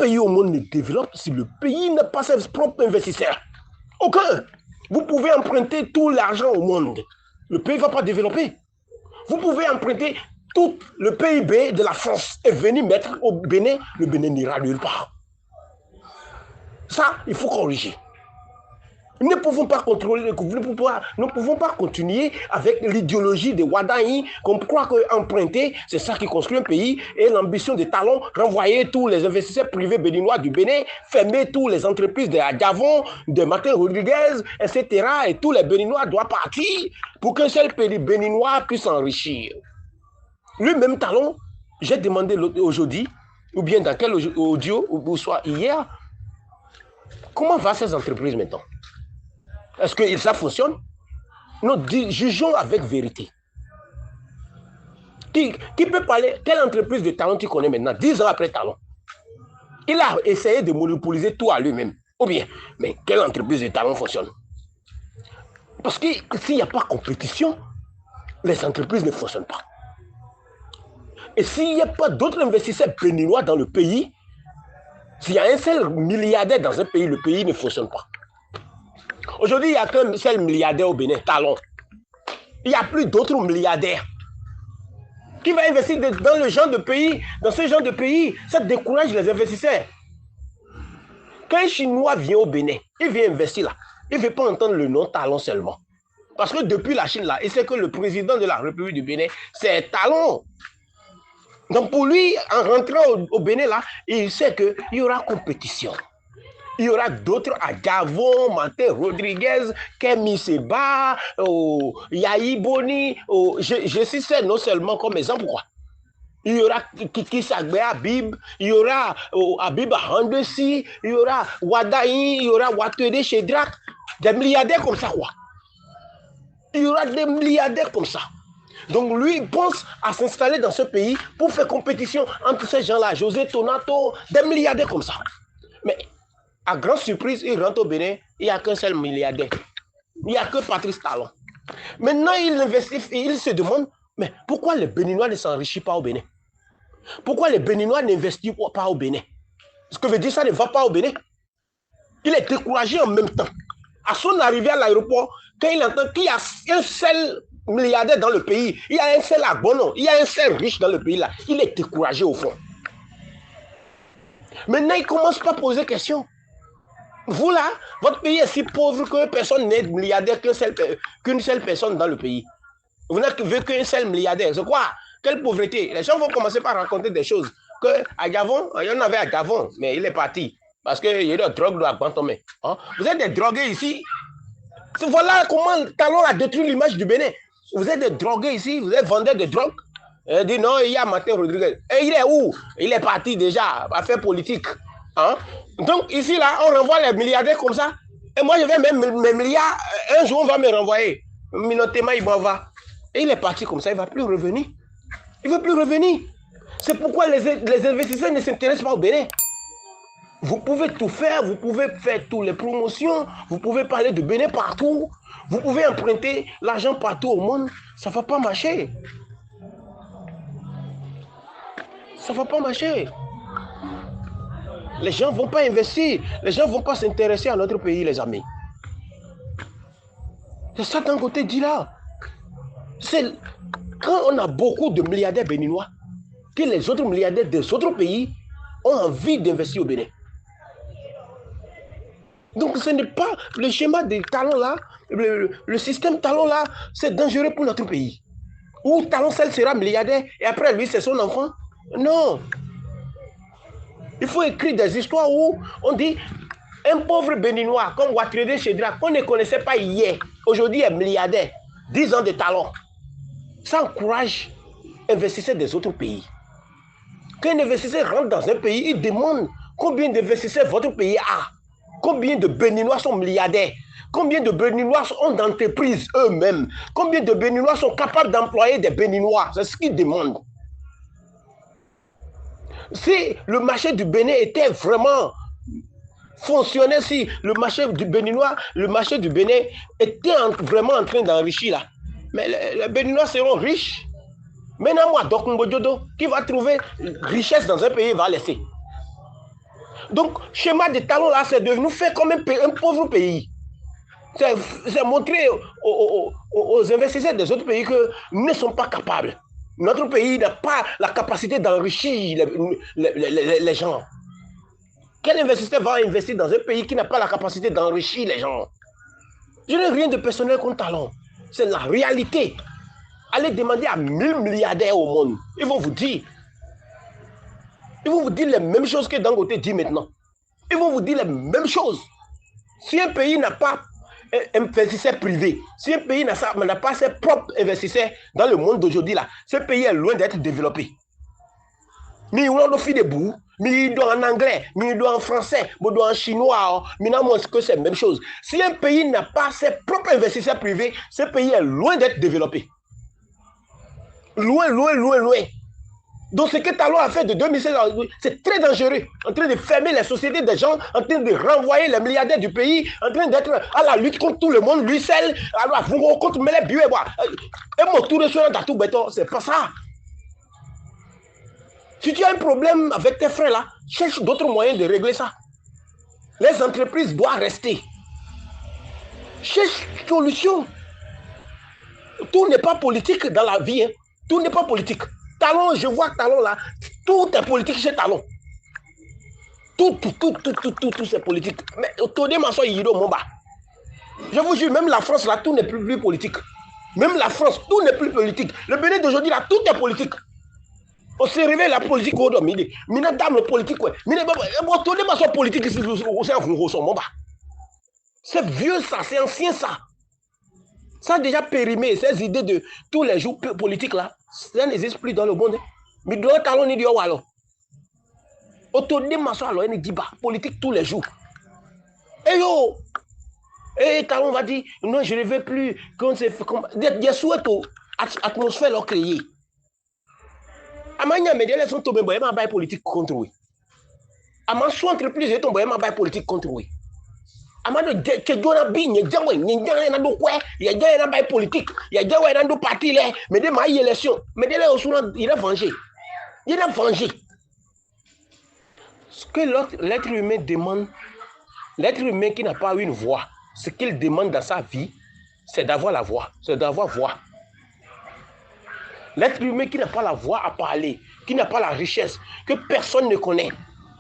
pays au monde ne développe si le pays n'a pas ses propres investisseurs. Aucun. Vous pouvez emprunter tout l'argent au monde. Le pays ne va pas développer. Vous pouvez emprunter tout le PIB de la France et venir mettre au Bénin, le Bénin n'ira nulle part. Ça, il faut corriger. Nous ne pouvons pas contrôler, nous ne pouvons pas continuer avec l'idéologie de Wadaï, qu'on croit qu'emprunter, c'est ça qui construit un pays, et l'ambition des talons, renvoyer tous les investisseurs privés béninois du Bénin, fermer toutes les entreprises de Gavon, de Martin Rodriguez, etc. Et tous les Béninois doivent partir pour qu'un seul pays béninois puisse s'enrichir. Lui-même talon, j'ai demandé aujourd'hui, ou bien dans quel audio, ou soit hier, comment va ces entreprises maintenant? Est-ce que ça fonctionne? Nous jugeons avec vérité. Qui peut parler? Quelle entreprise de talent tu connais maintenant, 10 ans après talent? Il a essayé de monopoliser tout à lui-même. Ou bien, mais quelle entreprise de talent fonctionne? Parce que s'il n'y a pas de compétition, les entreprises ne fonctionnent pas. Et s'il n'y a pas d'autres investisseurs béninois dans le pays, s'il y a un seul milliardaire dans un pays, le pays ne fonctionne pas. Aujourd'hui, il n'y a qu'un seul milliardaire au Bénin, Talon. Il n'y a plus d'autres milliardaires. Qui va investir dans le genre de pays, dans ce genre de pays? Ça décourage les investisseurs. Quand un Chinois vient au Bénin, il vient investir là. Il ne veut pas entendre le nom Talon seulement. Parce que depuis la Chine là, il sait que le président de la République du Bénin, c'est Talon. Donc pour lui, en rentrant au Bénin là, il sait qu'il y aura compétition. Il y aura d'autres à Gavon, Martin Rodriguez, Kemi Seba, Yahi Boni. Je cite non seulement comme exemple. Quoi. Il y aura Kiki Sagbe Habib, il y aura Habib Handesi, il y aura Wadaï, il y aura Watede Chedrak. Des milliardaires comme ça. Quoi. Il y aura des milliardaires comme ça. Donc lui, il pense à s'installer dans ce pays pour faire compétition entre ces gens-là. José Tonato, des milliardaires comme ça. Mais à grande surprise, il rentre au Bénin, il n'y a qu'un seul milliardaire. Il n'y a que Patrice Talon. Maintenant, il investit, il se demande, mais pourquoi les Béninois ne s'enrichissent pas au Bénin? Pourquoi les Béninois n'investissent pas au Bénin? Ce que veut dire, ça ne va pas au Bénin. Il est découragé en même temps. À son arrivée à l'aéroport, quand il entend qu'il y a un seul milliardaire dans le pays, il y a un seul abonnement, il y a un seul riche dans le pays là, il est découragé au fond. Maintenant, il ne commence pas à poser question. Vous là, votre pays est si pauvre que personne n'est milliardaire qu'une seule personne dans le pays. Vous n'avez qu'un seul milliardaire. C'est quoi? Quelle pauvreté? Les gens vont commencer par raconter des choses. À Gavon, il y en avait à Gavon, mais il est parti. Parce qu'il y a des drogues à Guantomé. Hein? Vous êtes des drogués ici. Voilà comment Talon a détruit l'image du Bénin. Vous êtes des drogués ici, vous êtes vendeurs de drogue. Il dit non, il y a Martin Rodriguez. Et il est où? Il est parti déjà à faire politique. Hein? Donc ici, là, on renvoie les milliardaires comme ça. Et moi, je vais même mes milliards, un jour, on va me renvoyer. Minotément, il m'en va. Et il est parti comme ça, il ne va plus revenir. Il ne veut plus revenir. C'est pourquoi les investisseurs ne s'intéressent pas au Bénin. Vous pouvez tout faire, vous pouvez faire toutes les promotions, vous pouvez parler de Bénin partout, vous pouvez emprunter l'argent partout au monde, ça ne va pas marcher. Ça ne va pas marcher. Les gens ne vont pas investir, les gens ne vont pas s'intéresser à notre pays, les amis. C'est ça d'un côté dit là. C'est quand on a beaucoup de milliardaires béninois, que les autres milliardaires des autres pays ont envie d'investir au Bénin. Donc ce n'est pas le schéma des talents là, le système talent là, c'est dangereux pour notre pays. Où talent seul sera milliardaire et après lui c'est son enfant. Non. Il faut écrire des histoires où on dit un pauvre béninois comme Watede Chedrak, qu'on ne connaissait pas hier, aujourd'hui est milliardaire, 10 ans de talent. Ça encourage investisseurs des autres pays. Quand un investisseur rentre dans un pays, il demande combien d'investisseurs votre pays a. Combien de Béninois sont milliardaires? Combien de Béninois ont d'entreprises eux-mêmes? Combien de Béninois sont capables d'employer des Béninois? C'est ce qu'ils demandent. Si le marché du Bénin était vraiment fonctionnel, si le marché du Béninois, le marché du Bénin était vraiment en train d'enrichir là, mais les Béninois seront riches. Maintenant, moi, Dokumbo Diodo, qui va trouver richesse dans un pays, va laisser. Donc, schéma de talent là, c'est de nous faire comme un pauvre pays. C'est montrer aux investisseurs des autres pays que nous ne sommes pas capables. Notre pays n'a pas la capacité d'enrichir les gens. Quel investisseur va investir dans un pays qui n'a pas la capacité d'enrichir les gens? Je n'ai rien de personnel contre Talon. C'est la réalité. Allez demander à 1000 milliardaires au monde. Ils vont vous dire les mêmes choses que Dangote dit maintenant. Ils vont vous dire les mêmes choses. Si un pays n'a pas un investisseur privé, si un pays n'a pas ses propres investisseurs dans le monde d'aujourd'hui, là, ce pays est loin d'être développé. Mais on a fait des bouts, mais il doit en anglais, mais il doit en français, mais il doit en chinois, mais non, que c'est la même chose. Si un pays n'a pas ses propres investisseurs privés, ce pays est loin d'être développé. Loin, loin, loin, loin. Donc ce que Talon a fait de 2016, c'est très dangereux. En train de fermer les sociétés des gens, en train de renvoyer les milliardaires du pays, en train d'être à la lutte contre tout le monde, lui seul, contre les buts. Et mon tour de soin dans tout béton, c'est pas ça. Si tu as un problème avec tes frères là, cherche d'autres moyens de régler ça. Les entreprises doivent rester. Cherche une solution. Tout n'est pas politique dans la vie. Hein. Tout n'est pas politique. Talon, je vois Talon là, tout est politique chez Talon. Tout c'est politique. Mais autour de Mansour Yido Momba. Je vous jure, même la France là, tout n'est plus politique. Même la France, tout n'est plus politique. Le Bénin d'aujourd'hui là, tout est politique. On s'est réveillé la politique au dos. Mina dame politique, ouais. Autour de Mansour politique, c'est vieux ça, c'est ancien ça. Ça a déjà périmé, ces idées de tous les jours politiques là, ça n'existe plus dans le monde. Mais dans le talon, il dit, oh, alors. Autour de Mansour, alors, il dit, bah, politique tous les jours. Et yo, et talon va dire, non, je ne veux plus. Des souhaits, atmosphère leur créer. Amanya médias sont tombés, mais ma politique contre lui. Amanya soit entreprise, ils tombent, ma politique contre lui. Amado Kedjona Bi, il y a un politique, il y a un parti là, mais des mailles élections, mais des là il a vengé. Il a vengé. Ce que l'être humain demande, l'être humain qui n'a pas une voix, ce qu'il demande dans sa vie, c'est d'avoir la voix, c'est d'avoir voix. L'être humain qui n'a pas la voix à parler, qui n'a pas la richesse, que personne ne connaît,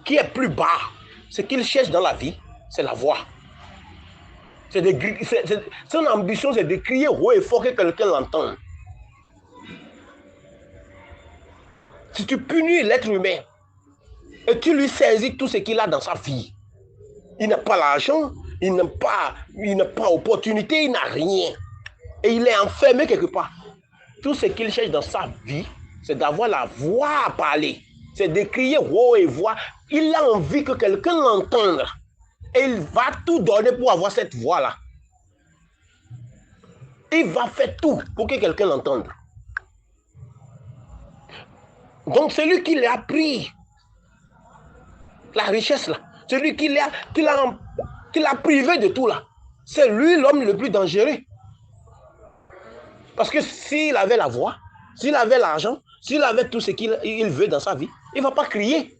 qui est plus bas, ce qu'il cherche dans la vie, c'est la voix. Son ambition, c'est de crier haut et fort que quelqu'un l'entende. Si tu punis l'être humain et tu lui saisis tout ce qu'il a dans sa vie, il n'a pas l'argent, il n'a pas opportunité, il n'a rien. Et il est enfermé quelque part. Tout ce qu'il cherche dans sa vie, c'est d'avoir la voix à parler. C'est de crier haut et fort. Il a envie que quelqu'un l'entende. Et il va tout donner pour avoir cette voix-là. Il va faire tout pour que quelqu'un l'entende. Donc, celui qui l'a pris, la richesse là, celui qui l'a privé de tout là, c'est lui l'homme le plus dangereux. Parce que s'il avait la voix, s'il avait l'argent, s'il avait tout ce qu'il veut dans sa vie, il ne va pas crier.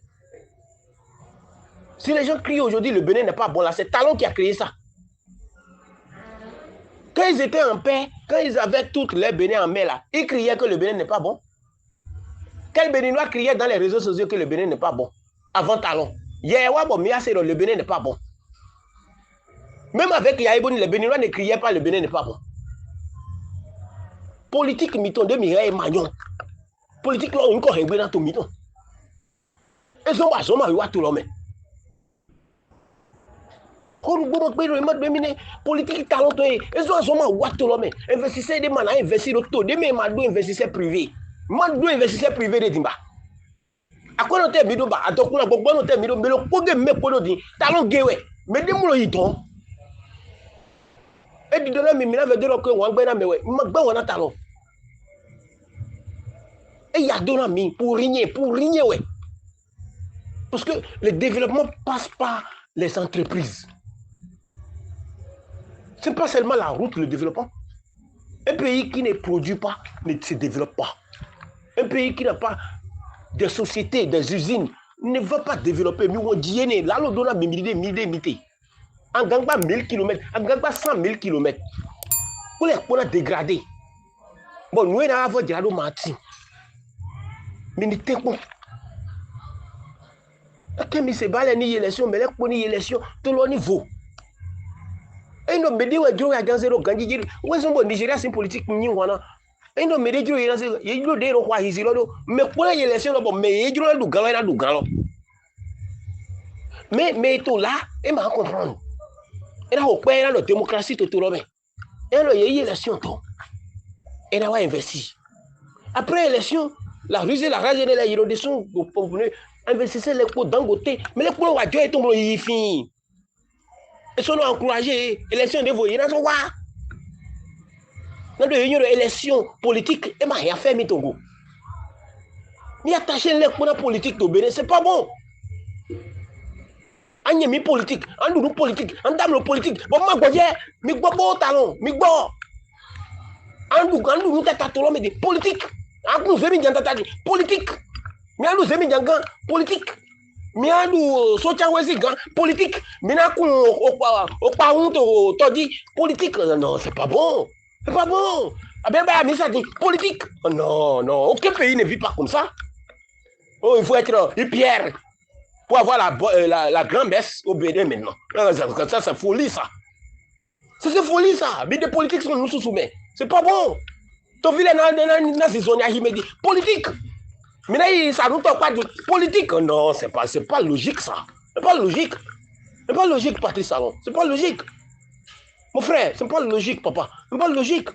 Si les gens crient aujourd'hui, le Bénin n'est pas bon là, c'est Talon qui a créé ça. Quand ils étaient en paix, quand ils avaient toutes les Bénin en mer là, ils criaient que le Bénin n'est pas bon. Quel Béninois criait dans les réseaux sociaux que le Bénin n'est pas bon avant Talon? Le Bénin n'est pas bon. Même avec Yaïbouni, les Béninois ne criaient pas le Bénin n'est pas bon. Politique miton de Mireille Magnon. Politique là, on a réglé dans tout miton. Ils ont pas tout l'homme. Politique talentueux, ils ont tout l'homme. Investisseurs de mana, investisseurs auto, de même investisseurs privés. Mandou investisseurs privés de Dimba. À quoi on t'a mis donc à donc on a beaucoup on t'a mis donc mais le pot de mes polos dit talon guéwe. Mais des moules y ton. Et du dollar mais veut dire que on va mais ouais, magba on a talon. Et il y a donné mi pour rien ouais. Parce que le développement passe par les entreprises. Ce n'est pas seulement la route, le développement. Un pays qui ne produit pas ne se développe pas. Un pays qui n'a pas de sociétés, des usines ne va pas développer. Mais on dit, là, l'on donne à midi. En gagnant 1000 km, en gagnant 100 000 km. Pour les dégradé. Bon, nous, on a avoir des radeaux Martin. Mais nous sommes quand se bat ni élection, mais les ni élection, tout le niveau. Et nous, mais dit, ouais, Dieu a gagné le Gandhi. Ouais, son bon Nigeria, c'est politique, ni wana. Et nous, mais Dieu, il a dit, mais pour l'élection, mais Dieu a dit, mais tout là, il m'a compris. Et là, au pays, la démocratie, tout le monde. Et là, il y a eu l'élection, tout. Et là, on a investi. Après l'élection, la ruse et la rage, elle a eu des sons pour venir investir les cours d'Angote. Mais les cours, Dieu est tombé, fini. Ils sont encouragés. L'élection de vous, il y a quoi? Dans l'élection politique, il m'a rien fait, mais Togo. Mais attacher les cours politique au Bénin, c'est pas bon. On y mis politique, on nous politique, on dame politique. Bon, moi, je dis, mais bon talon, mais bon. On nous talon, mais politique. On nous fait des politique. Mais on nous fait des politique. Mais on nous soutient aussi politique. Mais on nous dit politique. Non, c'est pas bon. C'est pas bon. Ah ben, mais ça dit politique. Non, non, aucun pays ne vit pas comme ça. Oh, il faut être Pierre. Pour avoir la grand-messe au Bénin maintenant. Ça, c'est folie, ça. C'est folie, ça. Mais des politiques sont nous soumis. C'est pas bon. Tu vis dans ces zones, il me dit politique. Mais là, ça nous parle pas de politique. Non, c'est pas logique, ça. C'est pas logique. C'est pas logique, Patrice Salon. C'est pas logique. Mon frère, c'est pas logique, papa. C'est pas logique.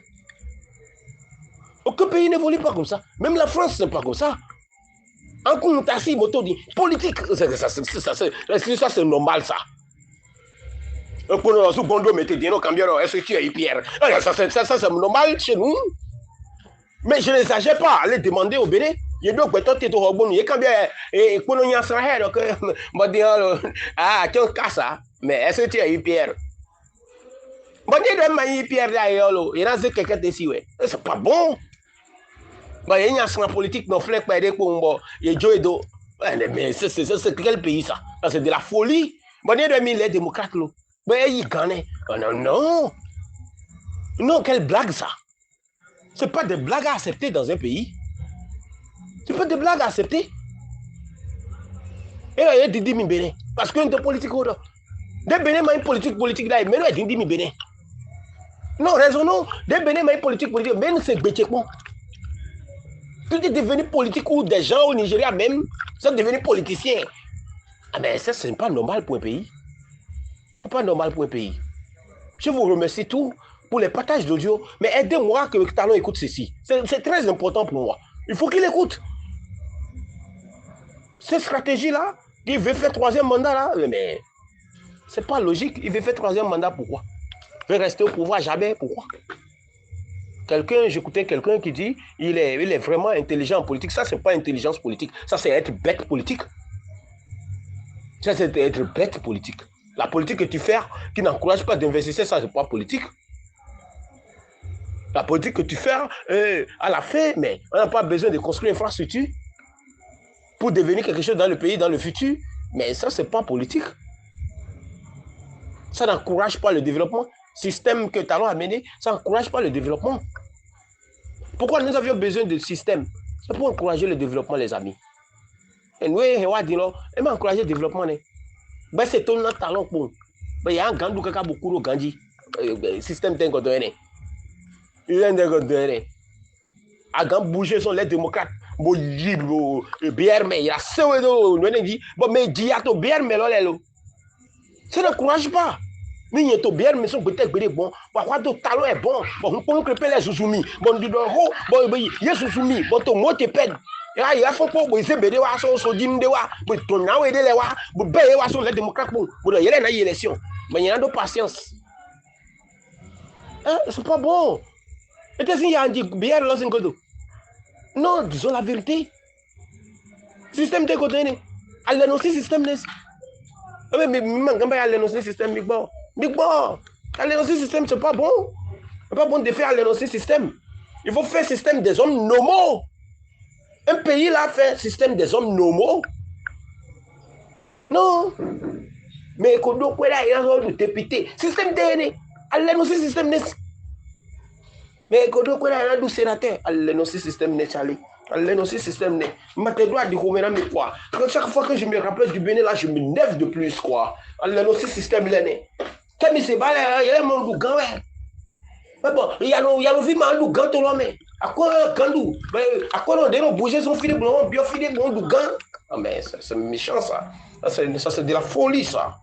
Aucun pays n'évolue pas comme ça. Même la France, c'est pas comme ça. En comptassi, moto dit politique, ça c'est normal ça. Pour nous, sous Bondo, mettez des noms, cambions, est-ce que tu es Pierre? Ça c'est normal chez nous. Mais je n'exagère pas, allez demander au Bénin. Il y a d'autres qui sont au bon, il y a quand même, et pour nous, il y a un frère, donc, on dire, ah, tu as ça, mais est-ce que tu es Pierre? Bon, il y a Pierre d'ailleurs, il y a quelqu'un ici, ouais. C'est pas bon. Bah, il y a un politique, non, flèche, pas aider pour il y a Joe Edo. Mais c'est quel pays ça? C'est de la folie. Bon, il y a les démocrates, là. Mais ils gagnent. Non, non. Non, quelle blague ça? C'est pas des blagues à accepter dans un pays. C'est pas des blagues à accepter. Et là, il y a Didi Bénin. Parce que une politique, des Bénin, mais une politique là, mais là, il y a Didi Bénin. Non, raisonnons. Des Bénin, mais une politique, mais c'est Bétchekon. Tout est devenu politique ou des gens au Nigeria même sont devenus politiciens. Ah mais ça, c'est pas normal pour un pays. C'est pas normal pour un pays. Je vous remercie tout pour les partages d'audio, mais aidez-moi que Talon écoute ceci. C'est très important pour moi. Il faut qu'il écoute. Cette stratégie-là, il veut faire troisième mandat là, mais c'est pas logique. Il veut faire troisième mandat, pourquoi? Il veut rester au pouvoir jamais, pourquoi? J'écoutais quelqu'un qui dit il est vraiment intelligent en politique. Ça, c'est pas intelligence politique. Ça, c'est être bête politique. Ça, c'est être bête politique. La politique que tu fais, qui n'encourage pas d'investir, ça, c'est pas politique. La politique que tu fais, à la fin, mais on n'a pas besoin de construire une infrastructure pour devenir quelque chose dans le pays, dans le futur. Mais ça, c'est pas politique. Ça n'encourage pas le développement. Système que Talon a mené, ça n'encourage pas le développement. Pourquoi nous avions besoin de système? C'est pour encourager le développement, les amis. Et nous, on va encourager le développement. Ben, c'est ton talent pour. Il y a un Gandou qui a beaucoup de Gandhi. Système d'un godonné. Il y a un godonné. À Gand bouger sont les démocrates. Bon, BR, mais il y a ça, mais il y a tout BR, mais là, ça n'encourage pas. Mais il y a tout bien, mais son peut-être bon. Pourquoi ton talent est bon? Bon, on peut les sous-soumis. Bon, du bon, il y a sous-soumis. Bon, ton mot te pète. Il y a faut pas, il s'est bédé, son dim de wa, ton naou et de les wa, bédé wa, son les démocrates, bon, il y a une élection. Mais il y a de patience. C'est pas bon. Et qu'est-ce qu'il y a dit bien là, c'est un non, disons la vérité. Système de côté, allez, non, c'est système. Mais quand il y a l'énoncé système, Big Boy. Big Boy, l'énoncé système, c'est pas bon. C'est pas bon de faire l'énoncé système. Il faut faire système des hommes normaux. Un pays là fait système des hommes normaux. Non. Mais quand on a un député, système DNA, allez nous système n'est. Mais quand on a un sénateur, allez nous système n'est allé. Allez nous système n'est. Mais droit de combien mais quoi? Chaque fois que je me rappelle du Bénin là, je me lève de plus quoi. Allez nous système n'est. Comme c'est pas là, il y a mon lougan ouais. Mais bon, il y a le vie mal lougan tout le monde. À quoi quand nous? À quoi on dénonce bouger son fil blanc, bien filé bon lougan. Ah mais c'est méchant ça. Ça c'est de la folie ça.